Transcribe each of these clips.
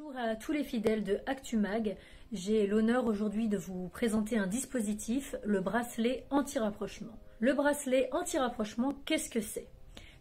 Bonjour à tous les fidèles de ActuMag. J'ai l'honneur aujourd'hui de vous présenter un dispositif, le bracelet anti-rapprochement. Le bracelet anti-rapprochement, qu'est-ce que c'est?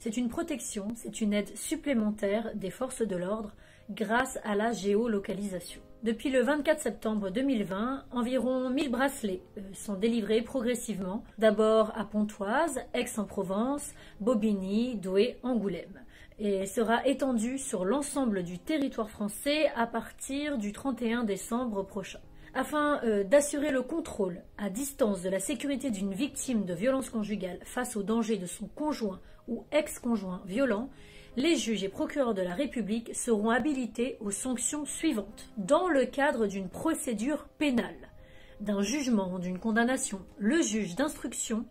C'est une protection, c'est une aide supplémentaire des forces de l'ordre grâce à la géolocalisation. Depuis le 24 septembre 2020, environ 1000 bracelets sont délivrés progressivement, d'abord à Pontoise, Aix-en-Provence, Bobigny, Douai, Angoulême, et sera étendu sur l'ensemble du territoire français à partir du 31 décembre prochain. Afin d'assurer le contrôle à distance de la sécurité d'une victime de violence conjugale face au danger de son conjoint ou ex-conjoint violent, les juges et procureurs de la République seront habilités aux sanctions suivantes. Dans le cadre d'une procédure pénale, d'un jugement, d'une condamnation, le juge d'instruction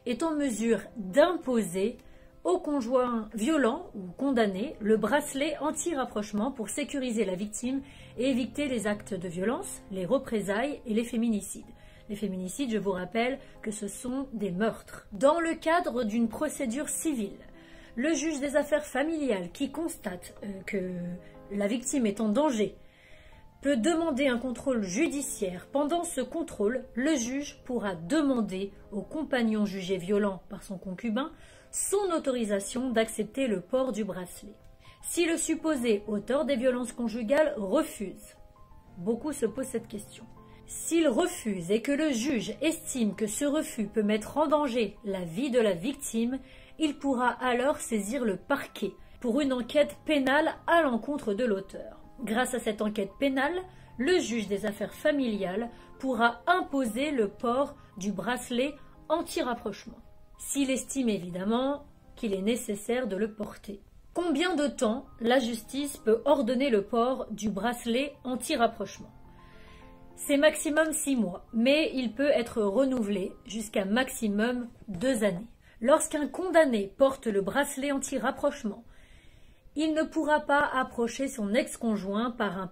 est en mesure d'imposer au conjoint violent ou condamné le bracelet anti-rapprochement pour sécuriser la victime et éviter les actes de violence, les représailles et les féminicides. Les féminicides, je vous rappelle que ce sont des meurtres. Dans le cadre d'une procédure civile, le juge des affaires familiales qui constate que la victime est en danger peut demander un contrôle judiciaire. Pendant ce contrôle, le juge pourra demander au compagnon jugé violent par son concubin son autorisation d'accepter le port du bracelet. Si le supposé auteur des violences conjugales refuse, beaucoup se posent cette question. S'il refuse et que le juge estime que ce refus peut mettre en danger la vie de la victime, il pourra alors saisir le parquet pour une enquête pénale à l'encontre de l'auteur. Grâce à cette enquête pénale, le juge des affaires familiales pourra imposer le port du bracelet anti-rapprochement, s'il estime évidemment qu'il est nécessaire de le porter. Combien de temps la justice peut ordonner le port du bracelet anti-rapprochement? C'est maximum 6 mois, mais il peut être renouvelé jusqu'à maximum 2 années. Lorsqu'un condamné porte le bracelet anti-rapprochement, il ne pourra pas approcher son ex-conjoint par un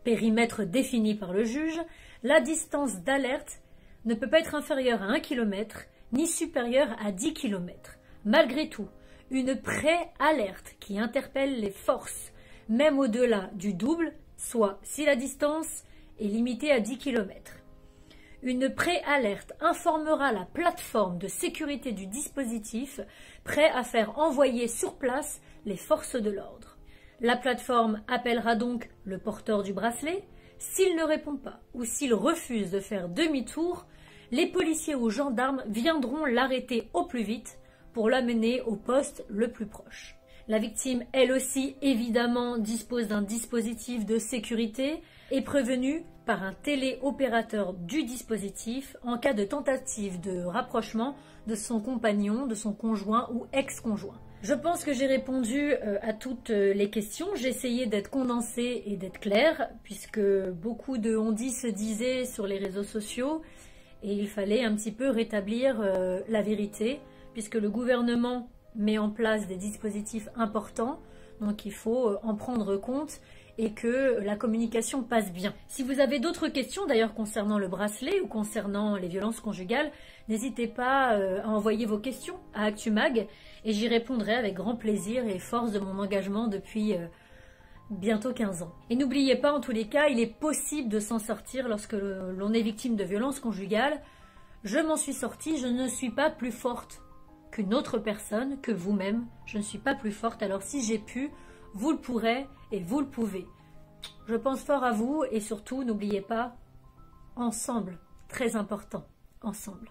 périmètre défini par le juge. La distance d'alerte ne peut pas être inférieure à 1 km ni supérieure à 10 km. Malgré tout, une pré-alerte qui interpelle les forces, même au-delà du double, soit si la distance est limitée à 10 km. Une pré-alerte informera la plateforme de sécurité du dispositif, prêt à faire envoyer sur place les forces de l'ordre. La plateforme appellera donc le porteur du bracelet. S'il ne répond pas ou s'il refuse de faire demi-tour, les policiers ou gendarmes viendront l'arrêter au plus vite pour l'amener au poste le plus proche. La victime, elle aussi, évidemment, dispose d'un dispositif de sécurité et prévenue par un téléopérateur du dispositif en cas de tentative de rapprochement de son compagnon, de son conjoint ou ex-conjoint. Je pense que j'ai répondu à toutes les questions. J'ai essayé d'être condensée et d'être claire, puisque beaucoup de on-dit se disaient sur les réseaux sociaux, et il fallait un petit peu rétablir la vérité, puisque le gouvernement met en place des dispositifs importants, donc il faut en prendre compte et que la communication passe bien. Si vous avez d'autres questions d'ailleurs concernant le bracelet ou concernant les violences conjugales, n'hésitez pas à envoyer vos questions à ActuMag et j'y répondrai avec grand plaisir et force de mon engagement depuis bientôt 15 ans. Et n'oubliez pas, en tous les cas, il est possible de s'en sortir lorsque l'on est victime de violences conjugales. Je m'en suis sortie, je ne suis pas plus forte qu'une autre personne, que vous-même. Je ne suis pas plus forte, alors si j'ai pu, vous le pourrez et vous le pouvez. Je pense fort à vous et surtout, n'oubliez pas, ensemble, très important, ensemble.